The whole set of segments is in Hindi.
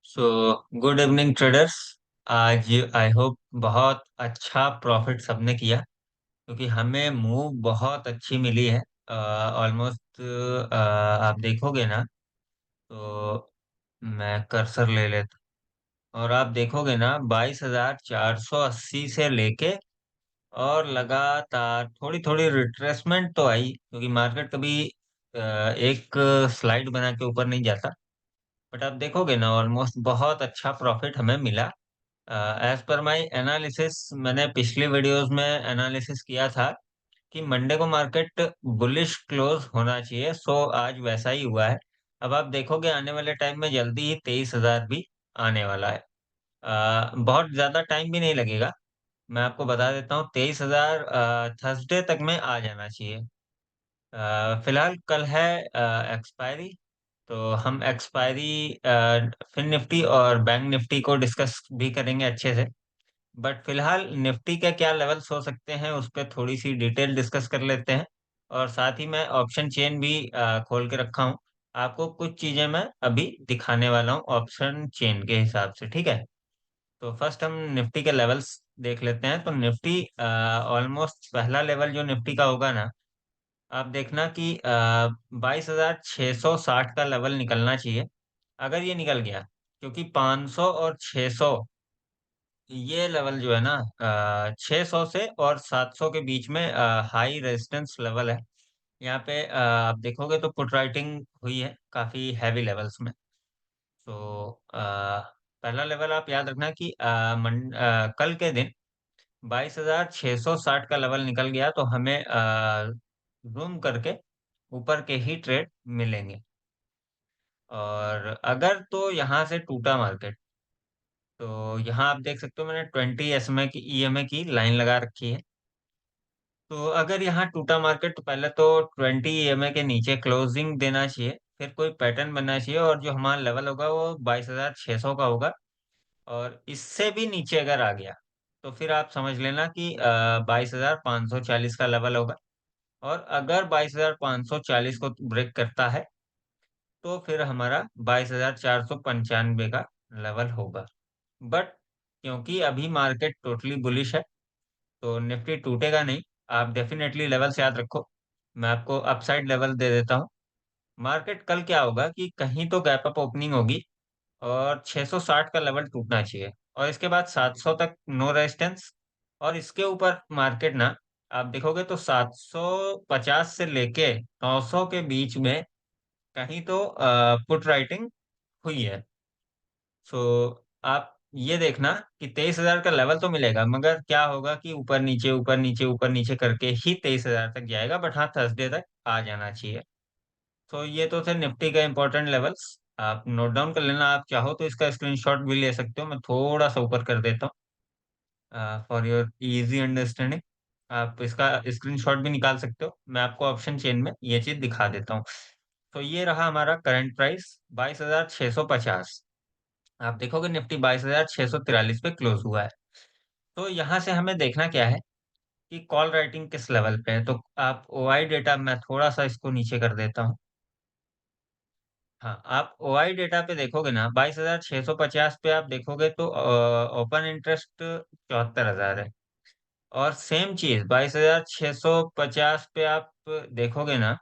So good evening traders. आज आई होप बहुत अच्छा प्रॉफिट सबने किया, क्योंकि हमें मूव बहुत अच्छी मिली है। ऑलमोस्ट आप देखोगे ना, तो मैं कर्सर ले लेता और आप देखोगे ना 22,480 से लेके और लगातार थोड़ी थोड़ी रिट्रेसमेंट तो आई, क्योंकि मार्केट कभी एक स्लाइड बना के ऊपर नहीं जाता। बट आप देखोगे ना, ऑलमोस्ट बहुत अच्छा प्रॉफिट हमें मिला। एज पर माय एनालिसिस, मैंने पिछले वीडियोस में एनालिसिस किया था कि मंडे को मार्केट बुलिश क्लोज होना चाहिए। सो आज वैसा ही हुआ है। अब आप देखोगे आने वाले टाइम में जल्दी ही 23,000 भी आने वाला है। बहुत ज्यादा टाइम भी नहीं लगेगा। मैं आपको बता देता हूँ, 23,000 थर्सडे तक में आ जाना चाहिए। फिलहाल कल है एक्सपायरी, तो हम एक्सपायरी फिन निफ्टी और बैंक निफ्टी को डिस्कस भी करेंगे अच्छे से। बट फिलहाल निफ्टी के क्या लेवल्स हो सकते हैं उस पर थोड़ी सी डिटेल डिस्कस कर लेते हैं। और साथ ही मैं ऑप्शन चेन भी खोल के रखा हूँ। आपको कुछ चीजें मैं अभी दिखाने वाला हूँ ऑप्शन चेन के हिसाब से, ठीक है। तो फर्स्ट हम निफ्टी के लेवल्स देख लेते हैं। तो निफ्टी ऑलमोस्ट पहला लेवल जो निफ्टी का होगा ना, आप देखना कि 22,660 का लेवल निकलना चाहिए। अगर ये निकल गया, क्योंकि 500 और 600 ये लेवल जो है ना, 600 से और 700 के बीच में हाई रेजिस्टेंस लेवल है। यहाँ पे आप देखोगे तो पुट राइटिंग हुई है काफी हैवी लेवल्स में। तो पहला लेवल आप याद रखना कि कल के दिन 22,660 का लेवल निकल गया तो हमें जूम करके ऊपर के ही ट्रेड मिलेंगे। और अगर तो यहाँ से टूटा मार्केट, तो यहाँ आप देख सकते हो मैंने 20 एसएमए की ईएमए की लाइन लगा रखी है। तो अगर यहाँ टूटा मार्केट, तो पहले तो 20 ईएमए के नीचे क्लोजिंग देना चाहिए, फिर कोई पैटर्न बनना चाहिए और जो हमारा लेवल होगा वो 22,600 का होगा। और इससे भी नीचे अगर आ गया, तो फिर आप समझ लेना कि 22,540 का लेवल होगा। और अगर 22,540 को ब्रेक करता है, तो फिर हमारा 22,495 का लेवल होगा। बट क्योंकि अभी मार्केट टोटली बुलिश है, तो निफ्टी टूटेगा नहीं। आप डेफिनेटली लेवल्स याद रखो। मैं आपको अपसाइड लेवल दे देता हूँ। मार्केट कल क्या होगा कि कहीं तो गैप अप ओपनिंग होगी और 660 का लेवल टूटना चाहिए, और इसके बाद 700 तक नो रेजिस्टेंस। और इसके ऊपर मार्केट ना, आप देखोगे तो 750 से लेके 900 के बीच में कहीं तो पुट राइटिंग हुई है। सो आप ये देखना कि 23,000 का लेवल तो मिलेगा, मगर क्या होगा कि ऊपर नीचे ऊपर नीचे ऊपर नीचे करके ही 23,000 तक जाएगा। बट हाँ, थर्सडे तक आ जाना चाहिए। तो ये तो थे निफ्टी के इंपॉर्टेंट लेवल्स। आप नोट डाउन कर लेना, आप चाहो तो इसका स्क्रीनशॉट भी ले सकते हो। मैं थोड़ा सा ऊपर कर देता हूँ फॉर योर इजी अंडरस्टैंडिंग। आप इसका स्क्रीनशॉट भी निकाल सकते हो। मैं आपको ऑप्शन चेन में ये चीज दिखा देता हूँ। तो ये रहा हमारा करंट प्राइस 22,650। आप देखोगे निफ्टी 22,643 पे क्लोज हुआ है। तो यहाँ से हमें देखना क्या है कि कॉल राइटिंग किस लेवल पे है। तो आप ओआई डेटा, मैं थोड़ा सा इसको नीचे कर देता हूँ। हाँ, आप ओआई डेटा पे देखोगे ना, 22,650 पे आप देखोगे तो ओपन इंटरेस्ट 74,000 है। और सेम चीज 22,650 पे आप देखोगे ना,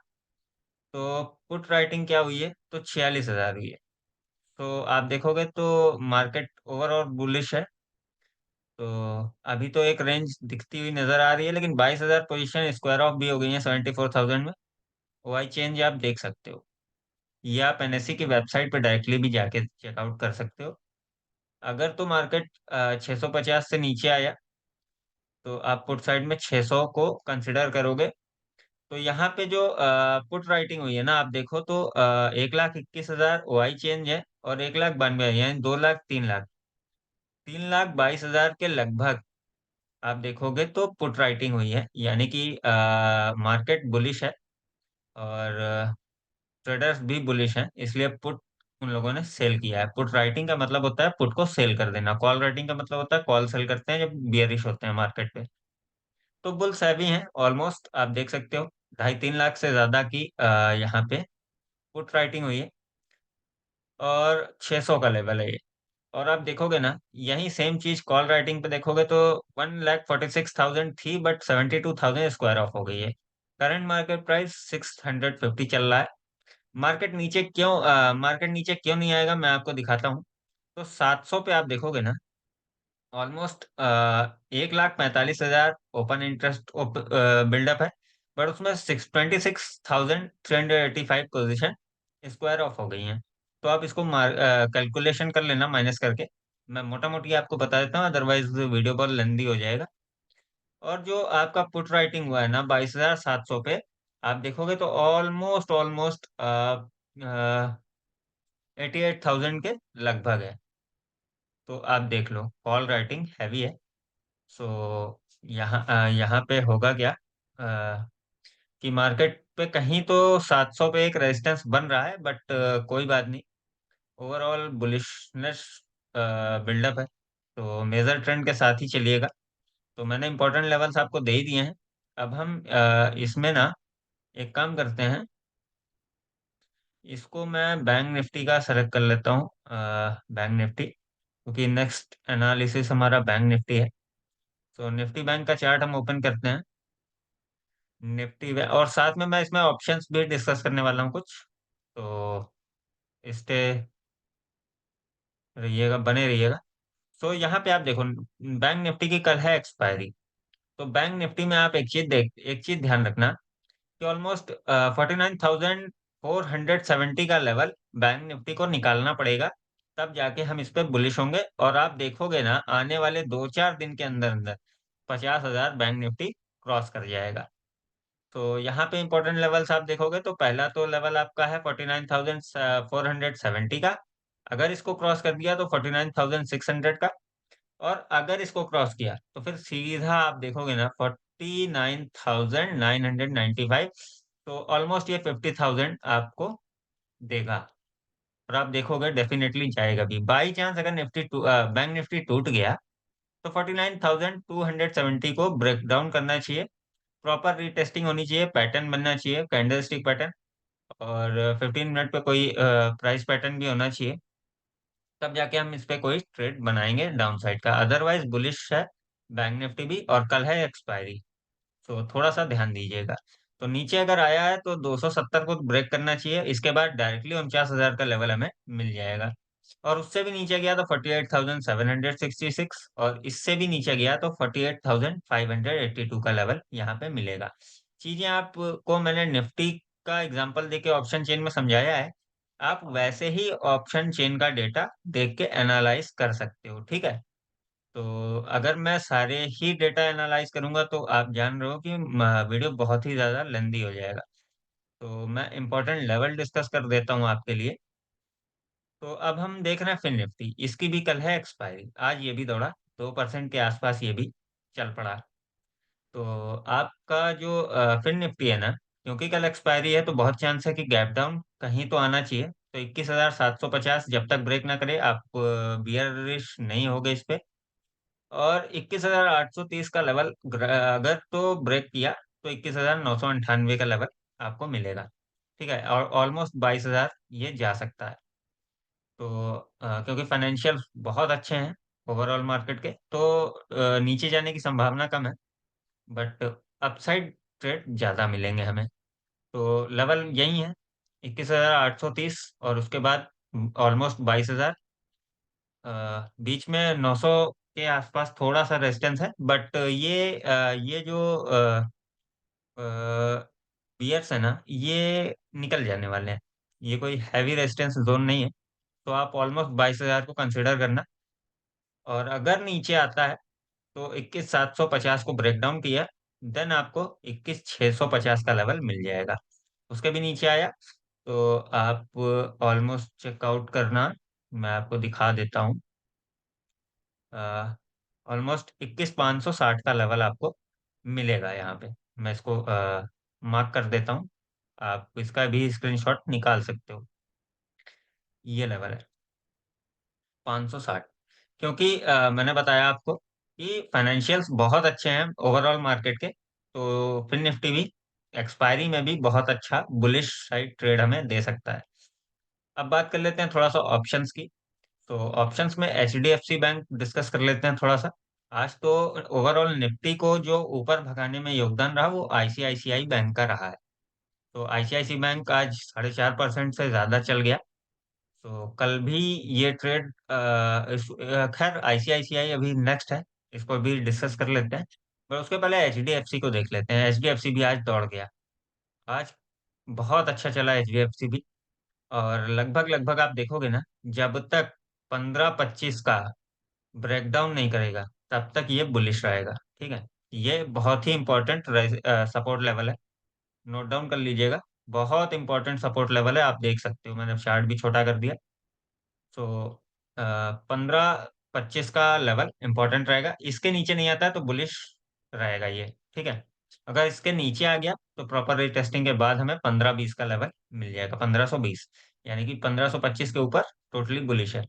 तो पुट राइटिंग क्या हुई है, तो 46,000 हुई है। तो आप देखोगे तो मार्केट ओवरऑल बुलिश है। तो अभी तो एक रेंज दिखती हुई नजर आ रही है, लेकिन 22,000 पोजीशन स्क्वायर ऑफ भी हो गई है 74,000 में। वाई चेंज आप देख सकते हो, या आप एनएससी की वेबसाइट पर डायरेक्टली भी जाके चेकआउट कर सकते हो। अगर तो मार्केट 650 से नीचे आया, तो आप पुट साइड में 600 को कंसिडर करोगे। तो यहाँ पे जो पुट राइटिंग हुई है ना, आप देखो तो 1,21,000 वाई चेंज है और 1,92,000, यानी 2,00,000 3,00,000, 3,22,000 के लगभग आप देखोगे तो पुट राइटिंग हुई है। यानी कि मार्केट बुलिश है और ट्रेडर्स भी बुलिश हैं, इसलिए पुट उन लोगों ने सेल किया है। पुट राइटिंग का मतलब होता है पुट को सेल कर देना, कॉल राइटिंग का मतलब होता है कॉल सेल करते हैं जब बियरिश होते हैं मार्केट पे। तो बुल्स हैवी हैं ऑलमोस्ट, आप देख सकते हो 2.5-3 लाख से ज्यादा की यहाँ पे पुट राइटिंग हुई है। और 600 का लेवल है ये। और आप देखोगे ना, यही सेम चीज कॉल राइटिंग पे देखोगे तो 1,46,000 थी, बट 72,000 स्क्वायर ऑफ हो गई है। करंट मार्केट प्राइस 650 चल रहा है। मार्केट नीचे क्यों नहीं आएगा, मैं आपको दिखाता हूँ। तो 700 पे आप देखोगे ना, ऑलमोस्ट 1,45,000 ओपन इंटरेस्ट बिल्डअप है, बट उसमें 26,385 पोजिशन स्क्वायर ऑफ हो गई हैं। तो आप इसको कैलकुलेशन कर लेना माइनस करके। मैं मोटा मोटी आपको बता देता हूँ, अदरवाइज वीडियो बहुत लेंदी हो जाएगा। और जो आपका पुट राइटिंग हुआ है ना 22,700 पे, आप देखोगे तो ऑलमोस्ट ऑलमोस्ट 88,000 के लगभग है। तो आप देख लो, कॉल राइटिंग हैवी है। सो यहाँ पे होगा क्या, कि मार्केट पे कहीं तो 700 पे एक रेजिस्टेंस बन रहा है, बट कोई बात नहीं। ओवरऑल बुलिशनेस बिल्डअप है, तो मेजर ट्रेंड के साथ ही चलिएगा। तो मैंने इंपॉर्टेंट लेवल्स आपको दे ही दिए हैं। अब हम इसमें ना एक काम करते हैं, इसको मैं बैंक निफ्टी का सेलेक्ट कर लेता हूँ, बैंक निफ्टी, क्योंकि नेक्स्ट एनालिसिस हमारा बैंक निफ्टी है। तो निफ्टी बैंक का चार्ट हम ओपन करते हैं। और साथ में मैं इसमें ऑप्शंस भी डिस्कस करने वाला हूँ कुछ। तो इस पे रहिएगा, बने रहिएगा। तो यहाँ पे आप देखो, बैंक निफ्टी की कल है एक्सपायरी। तो बैंक निफ्टी में आप एक चीज ध्यान रखना, कि ऑलमोस्ट 49,470 का लेवल बैंक निफ्टी को निकालना पड़ेगा। तब जाके हम इस पे बुलिश होंगे, और आप देखोगे ना आने वाले 2-4 दिन के अंदर अंदर 50,000 बैंक निफ्टी क्रॉस कर जाएगा। तो यहाँ पे इंपॉर्टेंट लेवल्स आप देखोगे तो पहला तो लेवल आपका है 49,470 का। अगर इसको क्रॉस कर दिया तो 49,600 का। और अगर इसको क्रॉस किया तो फिर सीधा आप देखोगे ना 49,995। तो ऑलमोस्ट ये 50,000 आपको देगा। और आप देखोगे डेफिनेटली जाएगा भी। बाई चांस अगर बैंक निफ्टी टूट गया, तो 49,270 को ब्रेक डाउन करना चाहिए। प्रॉपर रीटेस्टिंग होनी चाहिए, पैटर्न बनना चाहिए, कैंडल स्टिक पैटर्न। और 15 मिनट पे कोई प्राइस पैटर्न भी होना चाहिए। तब जाके हम इस पे कोई ट्रेड बनाएंगे डाउन साइड का, अदरवाइज बुलिश है बैंक निफ्टी भी, और कल है एक्सपायरी। तो थोड़ा सा ध्यान दीजिएगा। तो नीचे अगर आया है तो 270 को ब्रेक करना चाहिए, इसके बाद डायरेक्टली 49,000 का लेवल हमें मिल जाएगा। और उससे भी नीचे गया तो 48,766, और इससे भी नीचे गया तो 48,582 का लेवल यहाँ पे मिलेगा। चीजें आपको मैंने निफ्टी का एग्जांपल देके ऑप्शन चेन में समझाया है। आप वैसे ही ऑप्शन चेन का डेटा देख के एनालाइज कर सकते हो, ठीक है। तो अगर मैं सारे ही डेटा एनालाइज करूंगा तो आप जान रहे हो कि वीडियो बहुत ही ज्यादा लेंदी हो जाएगा। तो मैं इंपॉर्टेंट लेवल डिस्कस कर देता हूँ आपके लिए। तो अब हम देख रहे हैं फिन निफ्टी, इसकी भी कल है एक्सपायरी। आज ये भी दौड़ा 2% के आसपास, ये भी चल पड़ा। तो आपका जो फिन निफ्टी है ना, क्योंकि कल एक्सपायरी है तो बहुत चांस है कि गैप डाउन कहीं तो आना चाहिए। तो 21,750 जब तक ब्रेक ना करे, आप बियरिश नहीं होगे इस पे। और 21,830 का लेवल अगर तो ब्रेक किया, तो 21,998 का लेवल आपको मिलेगा। ठीक है, और ऑलमोस्ट 22,000 ये जा सकता है। तो क्योंकि फाइनेंशियल बहुत अच्छे हैं ओवरऑल मार्केट के, तो नीचे जाने की संभावना कम है, बट अपसाइड ट्रेड ज्यादा मिलेंगे हमें। तो लेवल यही है 21,830, और उसके बाद ऑलमोस्ट 22,000। बीच में 900 के आसपास थोड़ा सा रेजिस्टेंस है, बट ये जो बियर्स है ना, ये निकल जाने वाले हैं। ये कोई हैवी रेजिस्टेंस जोन नहीं है। तो आप ऑलमोस्ट 22,000 को कंसिडर करना। और अगर नीचे आता है तो 21,750 को ब्रेक डाउन किया, देन आपको 21,650 का लेवल मिल जाएगा। उसके भी नीचे आया तो आप ऑलमोस्ट चेकआउट करना, मैं आपको दिखा देता हूँ। ऑलमोस्ट 21,560 का लेवल आपको मिलेगा यहाँ पे। मैं इसको मार्क कर देता हूँ, आप इसका भी स्क्रीनशॉट निकाल सकते हो। ये लेवल है 560। क्योंकि मैंने बताया आपको कि फाइनेंशियल्स बहुत अच्छे हैं ओवरऑल मार्केट के। तो फिर निफ्टी भी एक्सपायरी में भी बहुत अच्छा बुलिश साइड ट्रेड हमें दे सकता है। अब बात कर लेते हैं थोड़ा सा ऑप्शंस की। तो ऑप्शंस में एचडीएफसी बैंक डिस्कस कर लेते हैं थोड़ा सा। आज तो ओवरऑल निफ्टी को जो ऊपर भगाने में योगदान रहा वो आईसीआईसीआई बैंक का रहा है। तो आईसीआईसीआई बैंक आज 4.5% से ज्यादा चल गया। तो कल भी ये ट्रेड खैर आईसीआईसीआई अभी नेक्स्ट है, इसको भी डिस्कस कर लेते हैं। पर उसके पहले एचडीएफसी को देख लेते हैं। एचडीएफसी भी आज दौड़ गया। आज बहुत अच्छा चला एचडीएफसी भी। और लगभग लगभग आप देखोगे ना, जब तक 15-25 का ब्रेकडाउन नहीं करेगा तब तक ये बुलिश रहेगा। ठीक है, ये बहुत ही इंपॉर्टेंट सपोर्ट लेवल है, नोट डाउन कर लीजिएगा। बहुत इंपॉर्टेंट सपोर्ट लेवल है, आप देख सकते हो, मैंने चार्ट भी छोटा कर दिया। तो 15-25 का लेवल इंपॉर्टेंट रहेगा, इसके नीचे नहीं आता है तो बुलिश रहेगा ये। ठीक है, अगर इसके नीचे आ गया तो प्रॉपर रीटेस्टिंग के बाद हमें 15-20 का लेवल मिल जाएगा, 1520, यानी कि 1525 के ऊपर टोटली बुलिश है।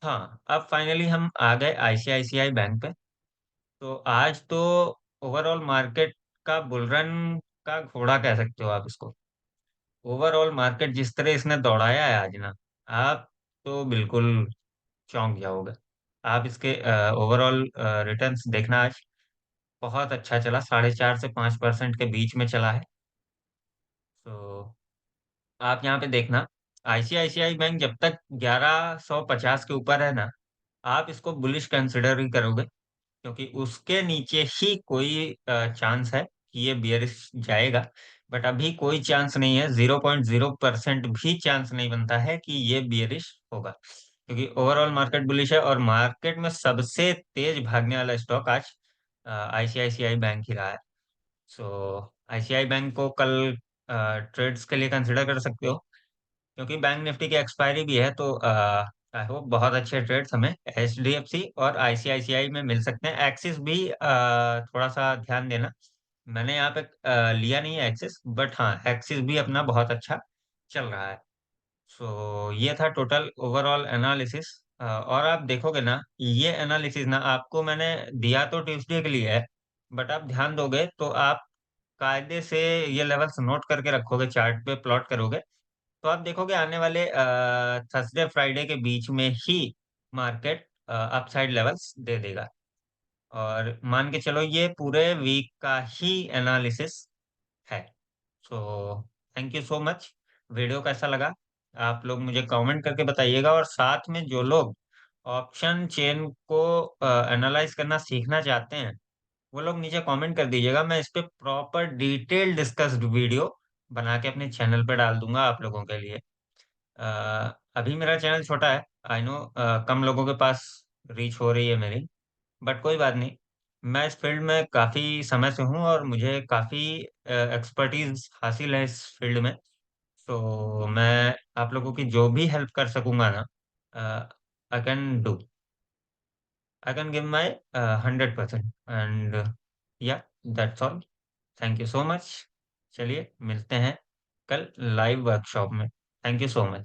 हाँ, अब फाइनली हम आ गए आईसीआईसीआई बैंक पे। तो आज तो ओवरऑल मार्केट का बुलरन का घोड़ा कह सकते हो आप इसको। ओवरऑल मार्केट जिस तरह इसने दौड़ाया है आज ना, आप तो बिल्कुल चौंक जाओगे। आप इसके ओवरऑल रिटर्न्स देखना, आज बहुत अच्छा चला, 4.5 से 5% के बीच में चला है। तो आप यहाँ पे देखना, आईसीआईसीआई बैंक जब तक 1150 के ऊपर है ना, आप इसको बुलिश कंसिडर ही करोगे, क्योंकि उसके नीचे ही कोई चांस है कि ये बियरिश जाएगा। बट अभी कोई चांस नहीं है, 0.0% भी चांस नहीं बनता है कि ये बियरिश होगा, क्योंकि ओवरऑल मार्केट बुलिश है और मार्केट में सबसे तेज भागने वाला स्टॉक आज आईसीआईसीआई बैंक ही रहा है। सो आईसीआई बैंक को कल ट्रेड्स के लिए कंसिडर कर सकते हो, क्योंकि बैंक निफ्टी की एक्सपायरी भी है। तो आई होप बहुत अच्छे ट्रेड्स हमें एचडीएफसी और आईसीआईसीआई में मिल सकते हैं। एक्सिस भी थोड़ा सा ध्यान देना, मैंने यहाँ पे लिया नहीं है एक्सिस, बट हाँ एक्सिस भी अपना बहुत अच्छा चल रहा है। सो ये था टोटल ओवरऑल एनालिसिस। और आप देखोगे ना, ये एनालिसिस ना आपको मैंने दिया तो ट्यूसडे के लिए है, बट आप ध्यान दोगे तो आप कायदे से ये लेवल्स नोट करके रखोगे, चार्ट पे प्लॉट करोगे, तो आप देखोगे आने वाले थर्सडे फ्राइडे के बीच में ही मार्केट अपसाइड लेवल्स दे देगा। और मान के चलो ये पूरे वीक का ही एनालिसिस है। So thank you so much. Video कैसा लगा आप लोग मुझे कमेंट करके बताइएगा, और साथ में जो लोग ऑप्शन चेन को एनालाइज करना सीखना चाहते हैं वो लोग नीचे कमेंट कर दीजिएगा, मैं इस पे प्रॉपर डिटेल डिस्कस्ड वीडियो बना के अपने चैनल पे डाल दूंगा आप लोगों के लिए। अभी मेरा चैनल छोटा है, आई नो, कम लोगों के पास रीच हो रही है मेरी, बट कोई बात नहीं। मैं इस फील्ड में काफ़ी समय से हूँ और मुझे काफ़ी एक्सपर्टीज हासिल है इस फील्ड में। तो मैं आप लोगों की जो भी हेल्प कर सकूंगा ना, I can do, I can give my 100%। And या that's all. Thank you so much. चलिए मिलते हैं कल लाइव वर्कशॉप में। Thank you so much.